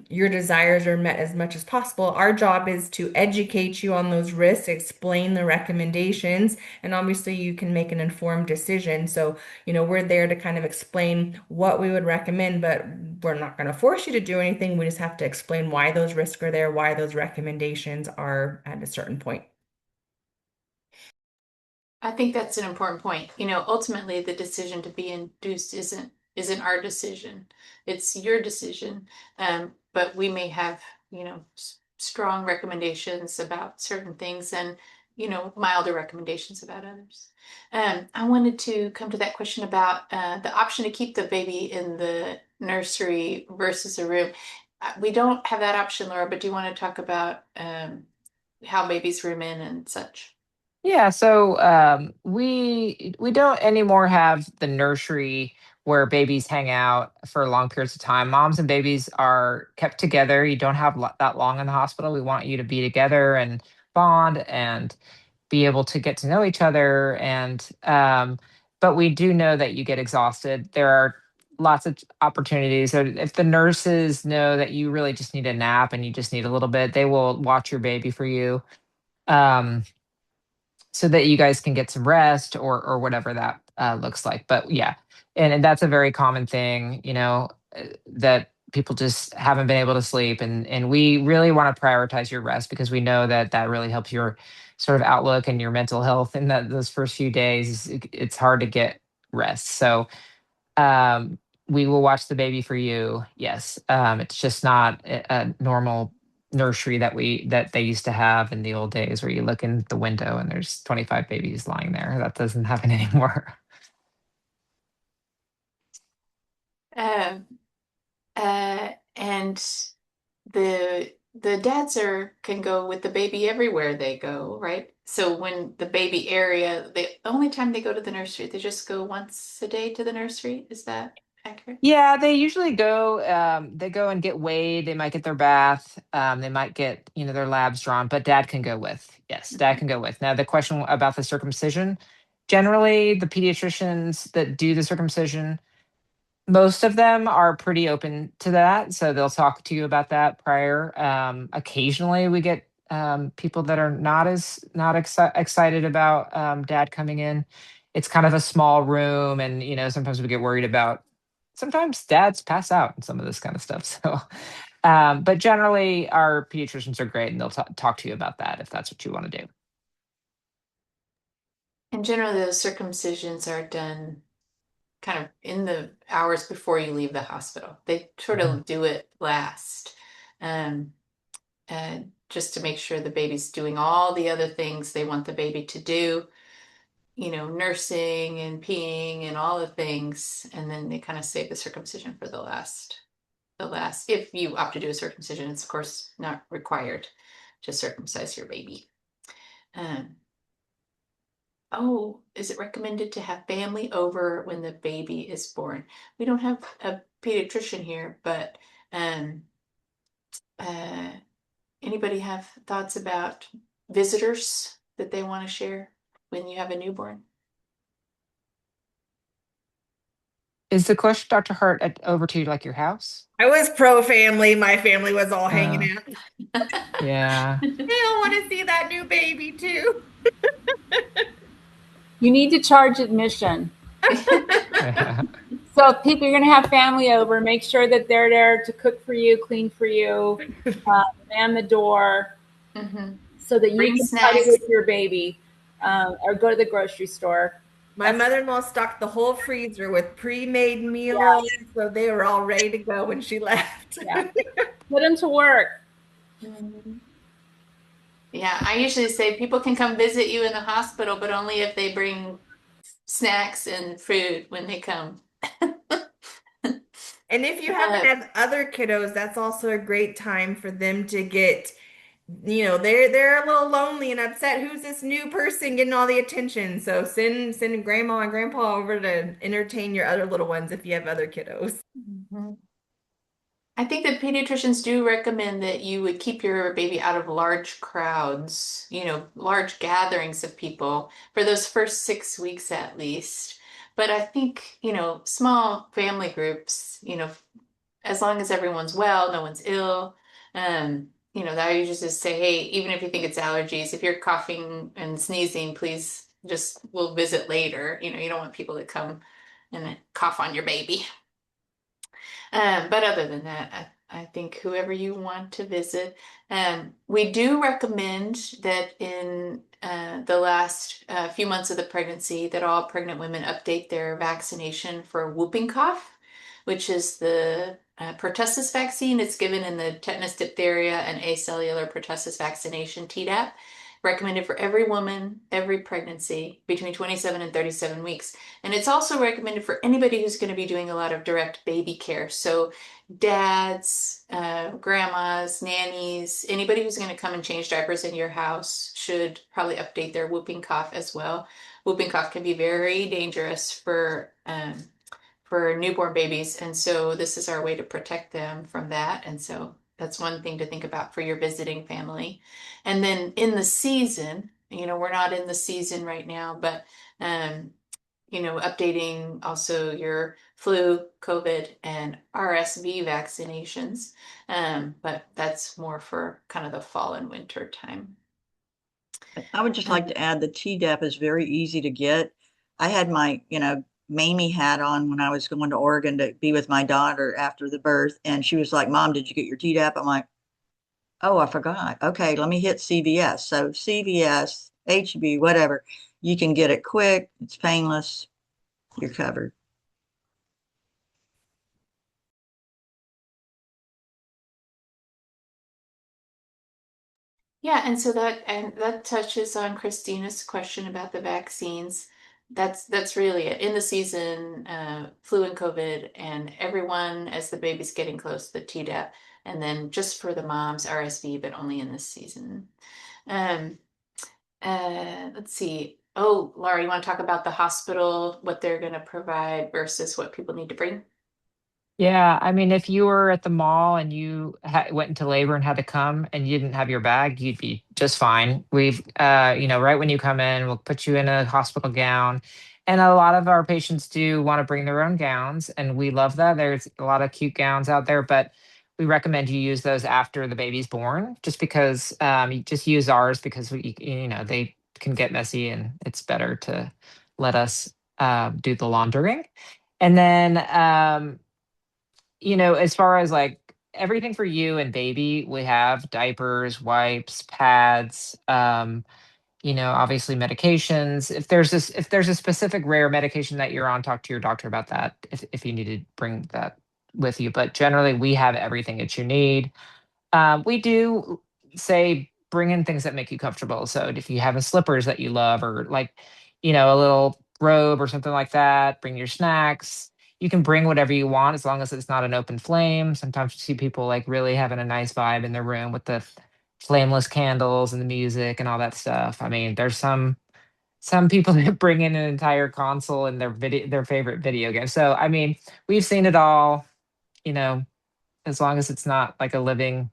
your desires are met as much as possible. Our job is to educate you on those risks, explain the recommendations, and obviously you can make an informed decision. So, we're there to kind of explain what we would recommend, but we're not going to force you to do anything. We just have to explain why those risks are there, why those recommendations are at a certain point. I think that's an important point. Ultimately the decision to be induced isn't our decision. It's your decision. But we may have, strong recommendations about certain things and, milder recommendations about others. I wanted to come to that question about the option to keep the baby in the nursery versus a room. We don't have that option, Laura, but do you want to talk about how babies room in and such? Yeah, so we don't anymore have the nursery where babies hang out for long periods of time. Moms and babies are kept together. You don't have that long in the hospital. We want you to be together and bond and be able to get to know each other. And but we do know that you get exhausted. There are lots of opportunities. So if the nurses know that you really just need a nap and you just need a little bit, they will watch your baby for you. Um, so that you guys can get some rest or whatever that looks like. But yeah, and that's a very common thing, that people just haven't been able to sleep, and we really want to prioritize your rest because we know that that really helps your sort of outlook and your mental health in those first few days. It's hard to get rest, so um, we will watch the baby for you. Yes. It's just not a normal nursery that they used to have in the old days where you look in the window and there's 25 babies lying there. That doesn't happen anymore. Um, and the dads can go with the baby everywhere they go, right? So when the baby area, the only time they go to the nursery, they just go once a day to the nursery. Is that accurate? Yeah, they usually go. They go and get weighed. They might get their bath. They might get their labs drawn. But dad can go with. Yes, dad can go with. Now the question about the circumcision. Generally, the pediatricians that do the circumcision, most of them are pretty open to that, so they'll talk to you about that prior. Occasionally, we get people that are not excited about dad coming in. It's kind of a small room, and sometimes we get worried about. Sometimes dads pass out and some of this kind of stuff. So, but generally, our pediatricians are great, and they'll talk to you about that if that's what you want to do. And generally, those circumcisions are done kind of in the hours before you leave the hospital. They sort Mhm. of do it last, um, just to make sure the baby's doing all the other things they want the baby to do, nursing and peeing and all the things, and then they kind of save the circumcision for the last. If you opt to do a circumcision, it's of course not required to circumcise your baby. Um, Oh, is it recommended to have family over when the baby is born? We don't have a pediatrician here, but um, uh, anybody have thoughts about visitors that they want to share when you have a newborn? Is the question, Dr. Hart, over to like your house? I was pro family. My family was all hanging Uh, out. yeah. They all want to see that new baby too. You need to charge admission. So if people, you're going to have family over, make sure that they're there to cook for you, clean for you, man the door, Mhm. so that you Bring can party snacks. with your baby, or go to the grocery store. My That's, mother-in-law stocked the whole freezer with pre-made yeah, meals, so they were all ready to go when she left. yeah. Put them to work. Mhm. Yeah, I usually say people can come visit you in the hospital, but only if they bring snacks and food when they come. And if you happen Uh, to have other kiddos, that's also a great time for them to get, they're a little lonely and upset. Who's this new person getting all the attention? So send grandma and grandpa over to entertain your other little ones if you have other kiddos. mhm. I think that pediatricians do recommend that you would keep your baby out of large crowds, large gatherings of people for those first 6 weeks at least. But I think, small family groups, as long as everyone's well, no one's ill, I usually just say, hey, even if you think it's allergies, if you're coughing and sneezing, please just we'll visit later. You don't want people to come and cough on your baby. But other than that, I think whoever you want to visit. We do recommend that in the last few months of the pregnancy that all pregnant women update their vaccination for whooping cough, which is the pertussis vaccine. It's given in the tetanus, diphtheria, and acellular pertussis vaccination, Tdap. Recommended for every woman, every pregnancy between 27 and 37 weeks. And it's also recommended for anybody who's going to be doing a lot of direct baby care. So dads, grandmas, nannies, anybody who's going to come and change diapers in your house should probably update their whooping cough as well. Whooping cough can be very dangerous for newborn babies, and so this is our way to protect them from that. And so that's one thing to think about for your visiting family. And then in the season, we're not in the season right now, but updating also your flu, COVID, and RSV vaccinations. But that's more for kind of the fall and winter time. I would just like to add the Tdap is very easy to get. I had my, Mamie hat on when I was going to Oregon to be with my daughter after the birth, and she was like, "Mom, did you get your Tdap?" I'm like, "Oh, I forgot. Okay, let me hit CVS." So CVS, HB, whatever, you can get it quick. It's painless. You're covered. Yeah, and so that touches on Christina's question about the vaccines. That's really it. In the season, flu and COVID, and everyone as the baby's getting close, the Tdap, and then just for the moms, RSV, but only in this season. Um, let's see. Oh, Laura, you want to talk about the hospital, what they're going to provide versus what people need to bring? Yeah, I mean, if you were at the mall and you went into labor and had to come and you didn't have your bag, you'd be just fine. Right when you come in, we'll put you in a hospital gown. And a lot of our patients do want to bring their own gowns, and we love that. There's a lot of cute gowns out there, but we recommend you use those after the baby's born, just because you just use ours because they can get messy and it's better to let us do the laundering. And then as far as like everything for you and baby, we have diapers, wipes, pads, obviously medications. If there's a specific rare medication that you're on, talk to your doctor about that if you need to bring that with you. But generally we have everything that you need. We do say bring in things that make you comfortable. So if you have slippers that you love, or like, a little robe or something like that, bring your snacks. You can bring whatever you want as long as it's not an open flame. Sometimes you see people like really having a nice vibe in their room with the flameless candles and the music and all that stuff. I mean, there's some people that bring in an entire console and their favorite video game. So I mean, we've seen it all, you know, as long as it's not like a living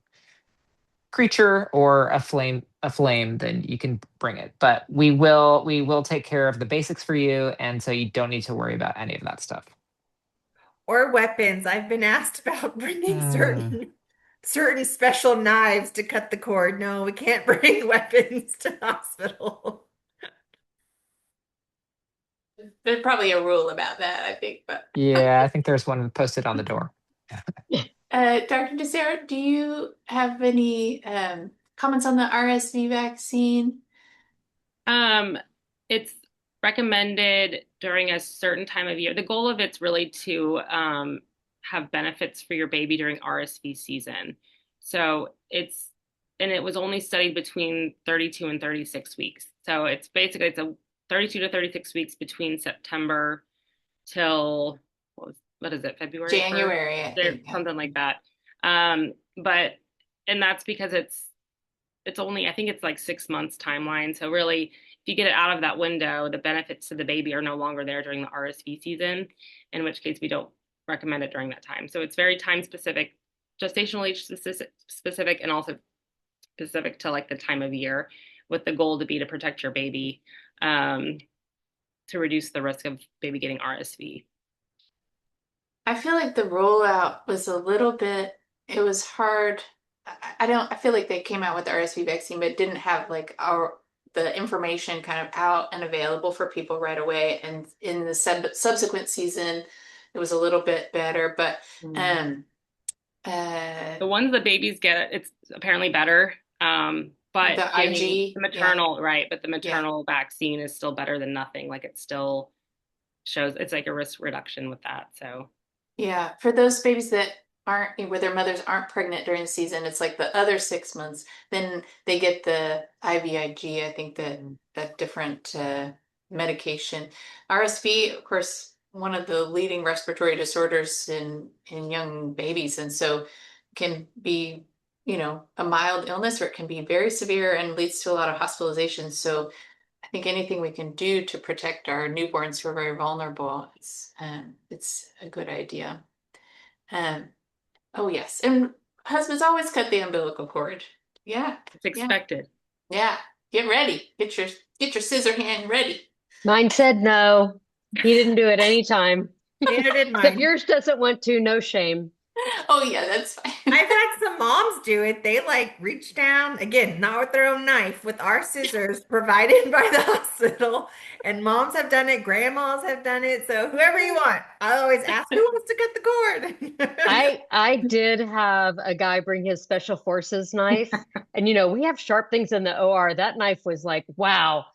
creature or a flame, then you can bring it. But we will take care of the basics for you, and so you don't need to worry about any of that stuff. Or weapons. I've been asked about bringing Mm. certain special knives to cut the cord. No, we can't bring weapons to hospital. There's probably a rule about that, I think, but Yeah, I think there's one posted on the door. Dr. DeSera, do you have any comments on the RSV vaccine? It's recommended during a certain time of year. The goal of it's really to have benefits for your baby during RSV season. And it was only studied between 32 and 36 weeks. So it's a 32 to 36 weeks between September till what is it, February 1st? January, I There, think. something like that. But and that's because it's only, I think it's like 6 months timeline. So really, if you get it out of that window, the benefits to the baby are no longer there during the RSV season, in which case we don't recommend it during that time. So it's very time specific, gestational age specific, and also specific to like the time of year, with the goal to be to protect your baby, to reduce the risk of baby getting RSV. I feel like the rollout was a little bit, it was hard. I feel like they came out with the RSV vaccine, but didn't have like the information kind of out and available for people right away. And in the subsequent season, it was a little bit better, but um, uh, The ones the babies get, it's apparently better. But the getting IG, the yeah, maternal, right, but the yeah. maternal vaccine is still better than nothing. Like it still shows it's like a risk reduction with that. So Yeah, for those babies that aren't, where their mothers aren't pregnant during the season, it's like the other 6 months. Then they get the IVIG, I think that different medication. RSV, of course, one of the leading respiratory disorders in young babies, and so can be, a mild illness, or it can be very severe and leads to a lot of hospitalizations. So I think anything we can do to protect our newborns who are very vulnerable, it's a good idea. Um, oh yes, and husbands always cut the umbilical cord. Yeah, it's yeah, expected. yeah. Get ready. Get your scissor hand ready. Mine said no. He didn't do it anytime. Neither did If mine. yours doesn't want to, no shame. Oh yeah, that's fine. I've had some moms do it. They like reach down, again, not with their own knife, with our scissors provided by the hospital. And moms have done it, grandmas have done it. So whoever you want, I always ask who wants to cut the cord. I did have a guy bring his special forces knife, and we have sharp things in the OR. That knife was like, wow.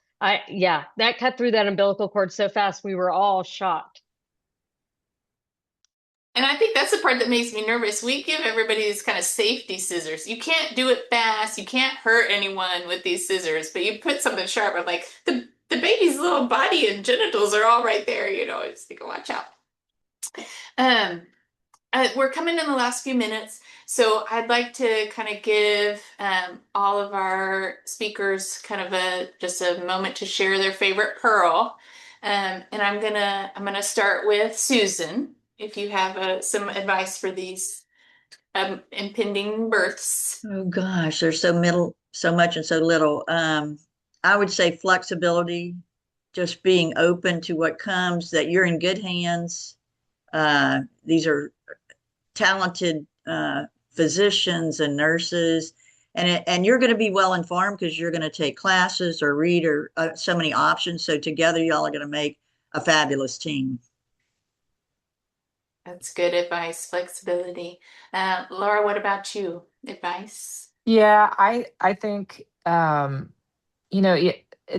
Yeah, that cut through that umbilical cord so fast we were all shocked. And I think that's the part that makes me nervous. We give everybody these kind of safety scissors. You can't do it fast. You can't hurt anyone with these scissors, but you put something sharp. I'm like, the baby's little body and genitals are all right there. It's like, watch out. Um, we're coming in the last few minutes, so I'd like to kind of give all of our speakers kind of just a moment to share their favorite pearl. And I'm gonna start with Susan. If you have some advice for these impending births. Oh gosh, there's so much and so little. I would say flexibility, just being open to what comes, that you're in good hands. These are talented physicians and nurses, and you're going to be well informed because you're going to take classes or read or so many options. So together, y'all are going to make a fabulous team. That's good advice, flexibility. Laura, what about you? Advice? Yeah, I think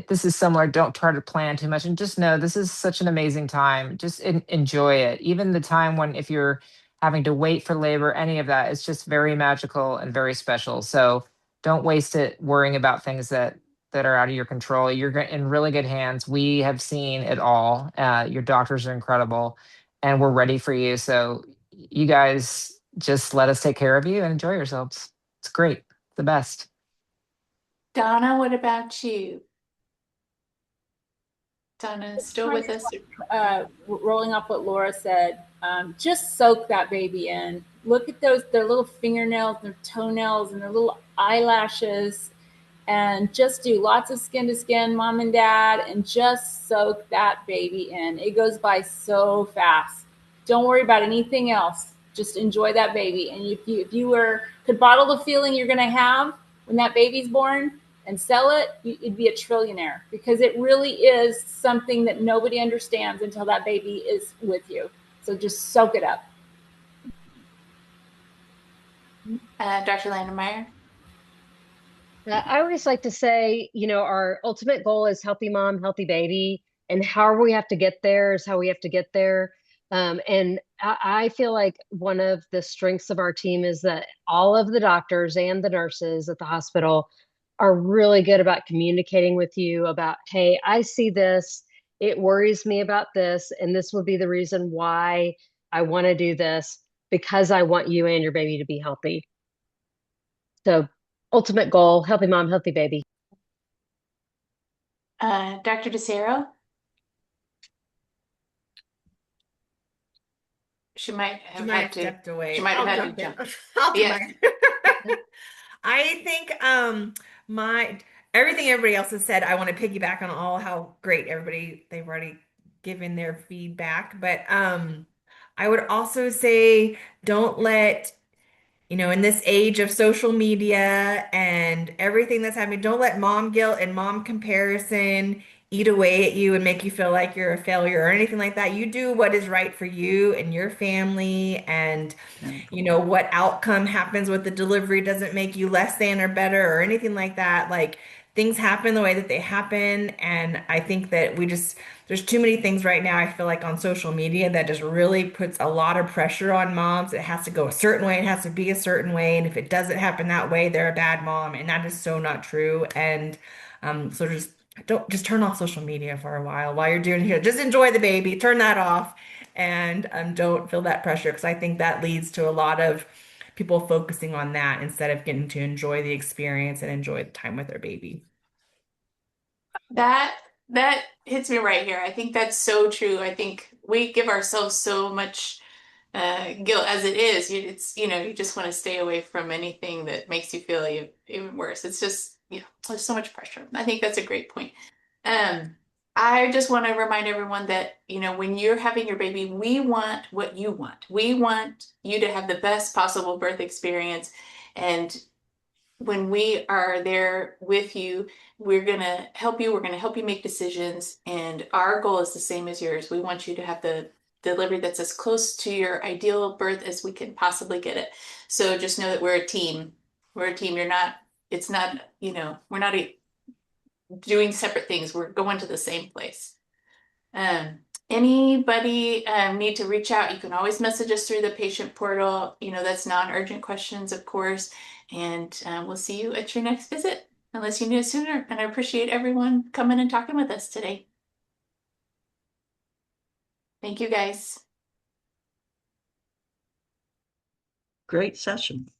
this is similar. Don't try to plan too much and just know this is such an amazing time. Just enjoy it. Even the time when if you're having to wait for labor, any of that, it's just very magical and very special. So don't waste it worrying about things that are out of your control. You're in really good hands. We have seen it all. Your doctors are incredible, and we're ready for you. So you guys just let us take care of you and enjoy yourselves. It's great. The best. Donna, what about you? Donna is still Kind with us? of rolling off what Laura said, just soak that baby in. Look at their little fingernails, their toenails, and their little eyelashes, and just do lots of skin to skin, mom and dad, and just soak that baby in. It goes by so fast. Don't worry about anything else. Just enjoy that baby. And if you could bottle the feeling you're going to have when that baby's born and sell it, you'd be a trillionaire, because it really is something that nobody understands until that baby is with you. So just soak it up. Dr. Landemeyer? I always like to say, our ultimate goal is healthy mom, healthy baby, and how we have to get there is how we have to get there. And I feel like one of the strengths of our team is that all of the doctors and the nurses at the hospital are really good about communicating with you about, hey, I see this, it worries me about this, and this would be the reason why I want to do this, because I want you and your baby to be healthy. So ultimate goal, healthy mom, healthy baby. Dr. DeCero? She might She have might had have to, stepped away. she might have I'll had to jump in. jump. I'll do Yes. mine. I think my everything everybody else has said, I want to piggyback on all how great everybody they've already given their feedback. But I would also say don't let, in this age of social media and everything that's happening, don't let mom guilt and mom comparison eat away at you and make you feel like you're a failure or anything like that. You do what is right for you and your family, and what outcome happens with the delivery doesn't make you less than or better or anything like that. Like, things happen the way that they happen. And I think that there's too many things right now, I feel like, on social media that just really puts a lot of pressure on moms. It has to go a certain way, it has to be a certain way. And if it doesn't happen that way, they're a bad mom. And that is so not true. And so just turn off social media for a while you're doing here. Just enjoy the baby, turn that off, and don't feel that pressure, because I think that leads to a lot of people focusing on that instead of getting to enjoy the experience and enjoy the time with their baby. That that hits me right here. I think that's so true. I think we give ourselves so much guilt as it is. It's you just want to stay away from anything that makes you feel even worse. It's just there's so much pressure. I think that's a great point. Um, I just want to remind everyone that when you're having your baby, we want what you want. We want you to have the best possible birth experience, and when we are there with you, we're going to help you. We're going to help you make decisions. And our goal is the same as yours. We want you to have the delivery that's as close to your ideal birth as we can possibly get it. So just know that we're a team. We're a team. It's not, we're not doing separate things. We're going to the same place. Anybody need to reach out, you can always message us through the patient portal. That's non-urgent questions, of course. And we'll see you at your next visit, unless you knew it sooner. And I appreciate everyone coming and talking with us today. Thank you, guys. Great session.